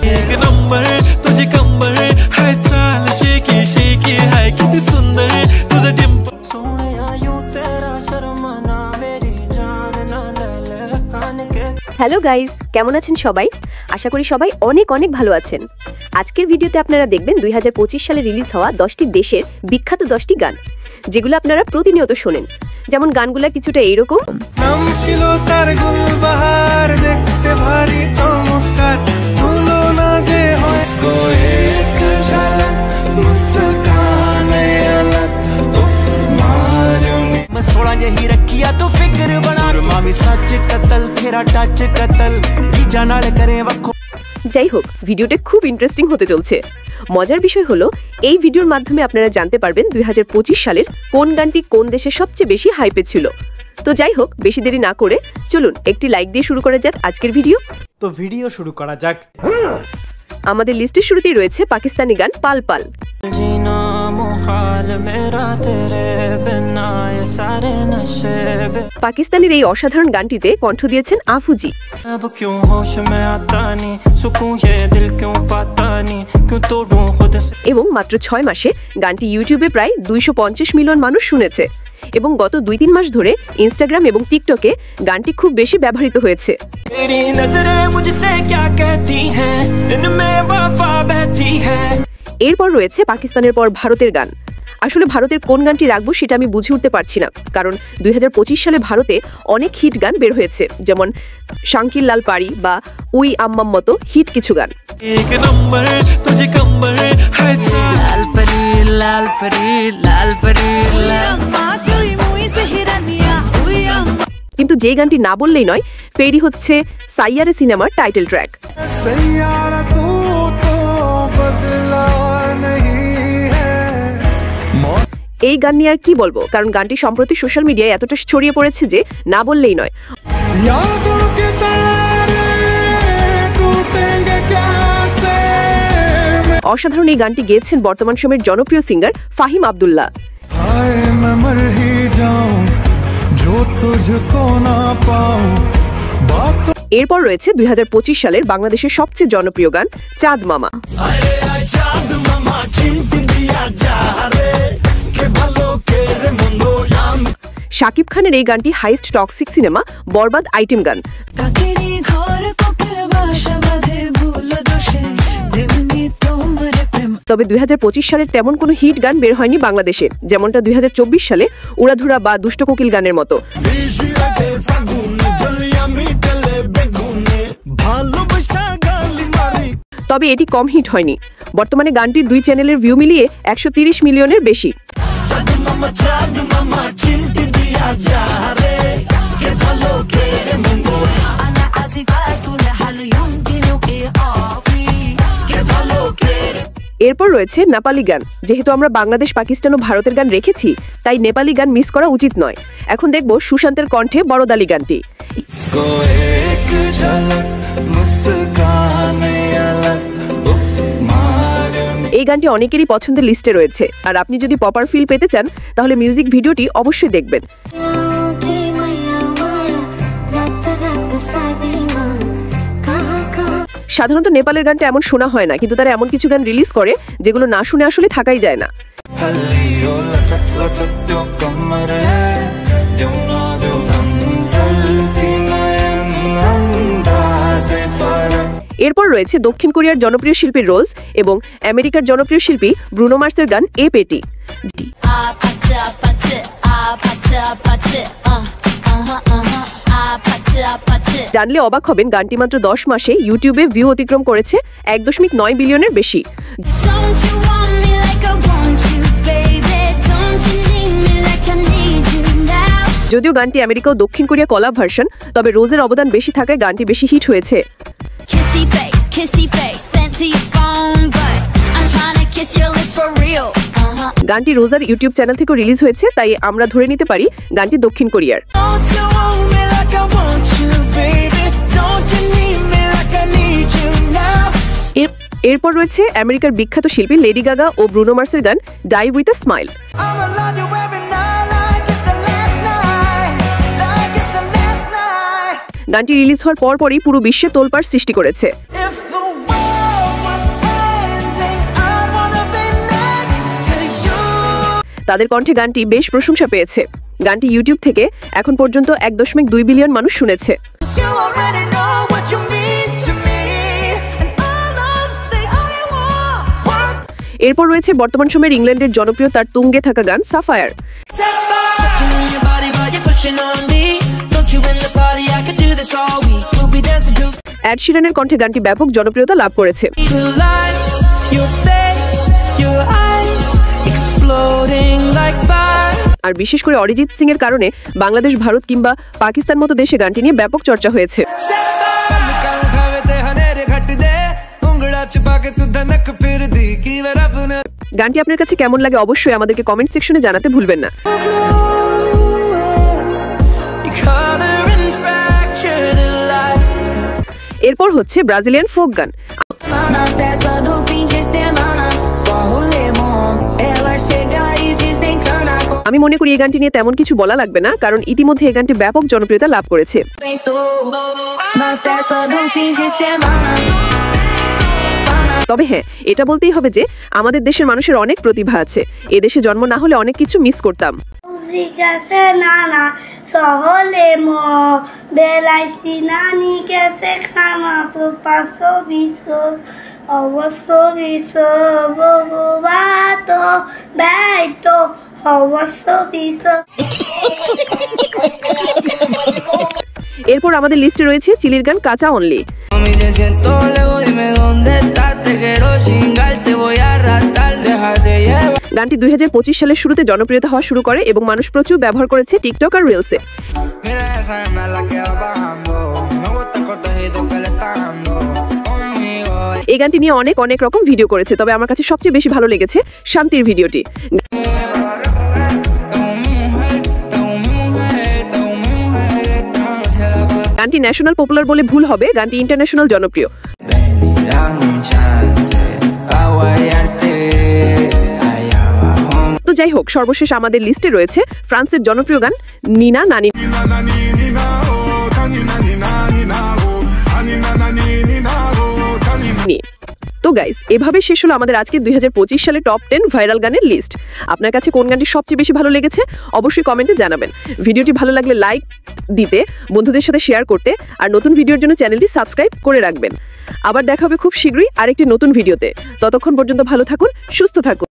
एक नंबर तुझी कंबर हाय चाल शेकी शेकी हाय किती सुंदर तुझा डिंपल सोनिया यूं तेरा शर्माना मेरी जान ना ले कान के। হ্যালো গাইস, কেমন আছেন সবাই? আশা করি সবাই অনেক অনেক ভালো আছেন। আজকের ভিডিওতে আপনারা দেখবেন 2025 সালে রিলিজ হওয়া 10টি দেশের বিখ্যাত 10টি গান, যেগুলো আপনারা প্রতিনিয়ত শোনেন। যেমন গানগুলো কিছুটা এইরকম। নাম ছিল তার গুলবাহার, দেখতে ভারী চমৎকার, ভুলো না যে হসকো এক ঝলক মুস্কানে अलग उफ मारूंगी मैं थोड़ा यही रखिया तो फिक्र बना मामी सच कतल तेरा टच कतल जीजा नाल करे वखो। যাই হোক, ভিডিওটা খুব ইন্টারেস্টিং হতে চলছে। মজার বিষয় হলো এই ভিডিওর মাধ্যমে আপনারা জানতে পারবেন 2025 সালের কোন গানটি কোন দেশে সবচেয়ে বেশি হাইপে ছিল। তো যাই হোক, বেশি দেরি না করে চলুন একটি লাইক দিয়ে শুরু করা যাক আজকের ভিডিও। তো ভিডিও শুরু করা যাক। আমাদের লিস্টের শুরুতেই রয়েছে পাকিস্তানি গান পাল পাল। পাকিস্তানের এই অসাধারণ গানটিতে কণ্ঠ দিয়েছেন আফুজি এবং মাত্র 6 মাসে গানটি ইউটিউবে প্রায় 250 মিলিয়ন মানুষ শুনেছে এবং গত 2-3 মাস ধরে ইনস্টাগ্রাম এবং টিকটকে গানটি খুব বেশি ব্যবহৃত হয়েছে। এরপর রয়েছে পাকিস্তানের পর ভারতের গান। আসলে ভারতের কোন গানটি রাখবো সেটা আমি বুঝে উঠতে পারছি না, কারণ 2025 সালে ভারতে অনেক হিট গান বের হয়েছে, যেমন শাঙ্কির লাল পারি বা উই আম্মাম মতো হিট কিছু গান। কিন্তু যে গানটি না বললেই নয়, ফেরি হচ্ছে সাইয়ারে সিনেমার টাইটেল ট্র্যাক। এই গান নিয়ে আর কি বলবো, কারণ গানটি সম্প্রতি সোশ্যাল মিডিয়ায় এতটা ছড়িয়ে পড়েছে যে না বললেই নয়। অসাধারণ এই গানটি গেয়েছেন বর্তমান সময়ের জনপ্রিয় সিঙ্গার ফাহিম আব্দুল্লাহ। এরপর রয়েছে 2025 সালের বাংলাদেশের সবচেয়ে জনপ্রিয় গান চাঁদ মামা। শাকিব খানের এই গানটি হাইস্ট টক্সিক সিনেমা বরবাদ আইটেম গান। তবে 2025 সালের তেমন কোনো হিট গান বের হয়নি বাংলাদেশে, যেমনটা 2024 সালে উড়াধুরা বা দুষ্ট কোকিল গানের মতো। তবে এটি কম হিট হয়নি। বর্তমানে গানটির 2 চ্যানেলের ভিউ মিলিয়ে 130 মিলিয়নের বেশি। এরপর রয়েছে নেপালি গান। যেহেতু আমরা বাংলাদেশ, পাকিস্তান ও ভারতের গান রেখেছি, তাই নেপালি গান মিস করা উচিত নয়। এখন দেখব সুশান্তের কণ্ঠে বড়দালি গানটি। এই গানটি অনেকেরই পছন্দের লিস্টে রয়েছে, আর আপনি যদি পপার ফিল পেতে চান তাহলে মিউজিক ভিডিওটি অবশ্যই দেখবেন। সাধারণত নেপালের গানটা এমন শোনা হয় না, কিন্তু তারা এমন কিছু গান রিলিজ করে যেগুলো না শুনে আসলে থাকাই যায় না। এরপর রয়েছে দক্ষিণ কোরিয়ার জনপ্রিয় শিল্পী রোজ এবং আমেরিকার জনপ্রিয় শিল্পী ব্রুনো মার্সের গান এ পেটি। জানলে অবাক হবেন, গানটি মাত্র 10 মাসে ইউটিউবে ভিউ অতিক্রম করেছে 1.9 বিলিয়নের বেশি। যদিও গানটি আমেরিকা ও দক্ষিণ কোরিয়া কলাব ভার্সন, তবে রোজের অবদান বেশি থাকায় গানটি বেশি হিট হয়েছে। গানটি রোজার ইউটিউব চ্যানেল থেকে রিলিজ হয়েছে, তাই আমরা ধরে নিতে পারি গানটি দক্ষিণ কোরিয়ার। এরপর রয়েছে আমেরিকার বিখ্যাত শিল্পী লেডি গাগা ও ব্রুনো মার্সের গান ডাই উইথ আ স্মাইল। গানটি রিলিজ হওয়ার পরপরই পুরো বিশ্বে তোলপাড় সৃষ্টি করেছে। If the world was ending, I'd wanna be next to you. তাদের কণ্ঠে গানটি বেশ প্রশংসা পেয়েছে। গানটি ইউটিউব থেকে এখন পর্যন্ত 1.2 বিলিয়ন মানুষ শুনেছে। You already know what you mean to me, and all of the only one. এরপর রয়েছে বর্তমান সময়ের ইংল্যান্ডের জনপ্রিয় তার তুঙ্গে থাকা গান Sapphire. Touching on your body while you're pushing on me. Don't you in the party? I could do this all week. We'll be dancing to Ed শিরানের কণ্ঠে গানটি ব্যাপক জনপ্রিয়তা লাভ করেছে। the lights, your face, your eyes exploding like fire. আর বিশেষ করে অরিজিৎ সিং এর কারণে বাংলাদেশ, ভারত কিংবা পাকিস্তান মতো দেশে গানটি নিয়ে ব্যাপক চর্চা হয়েছে। গানটি আপনার কাছে কেমন লাগে অবশ্যই আমাদেরকে কমেন্ট সেকশনে জানাতে ভুলবেন না। এরপর হচ্ছে ব্রাজিলিয়ান ফোক গান। আমি মনে করি এই গানটি নিয়ে তেমন কিছু বলা লাগবে না, কারণ ইতিমধ্যে এই গানটি ব্যাপক জনপ্রিয়তা লাভ করেছে। তবে হ্যাঁ, এটা বলতেই হবে যে আমাদের দেশের মানুষের অনেক প্রতিভা আছে। এদেশে জন্ম না হলে অনেক কিছু মিস করতাম। এরপর আমাদের লিস্টে রয়েছে চিলির গান কাঁচা অনলি। গানটি 2025 সালের শুরুতে জনপ্রিয়তা হওয়া শুরু করে এবং মানুষ প্রচুর ব্যবহার করেছে টিকটক আর রিলসে। এই গানটি নিয়ে অনেক রকম ভিডিও করেছে, তবে আমার কাছে সবচেয়ে বেশি ভালো লেগেছে শান্তির ভিডিওটি। গানটি ন্যাশনাল পপুলার বলে ভুল হবে, গানটি ইন্টারন্যাশনাল জনপ্রিয়। তো যাই হোক, সর্বশেষ আমাদের লিস্টে রয়েছে ফ্রান্সের জনপ্রিয় গান নিনা নানি। তো গাইস, এভাবে শেষ হলো আমাদের আজকে 2025 সালে টপ 10 ভাইরাল গানের লিস্ট। আপনার কাছে কোন গানটি সবচেয়ে বেশি ভালো লেগেছে অবশ্যই কমেন্টে জানাবেন। ভিডিওটি ভালো লাগলে লাইক দিতে, বন্ধুদের সাথে শেয়ার করতে, আর নতুন ভিডিওর জন্য চ্যানেলটি সাবস্ক্রাইব করে রাখবেন। আবার দেখা হবে খুব শীঘ্রই আরেকটি নতুন ভিডিওতে। ততক্ষণ পর্যন্ত ভালো থাকুন, সুস্থ থাকুন।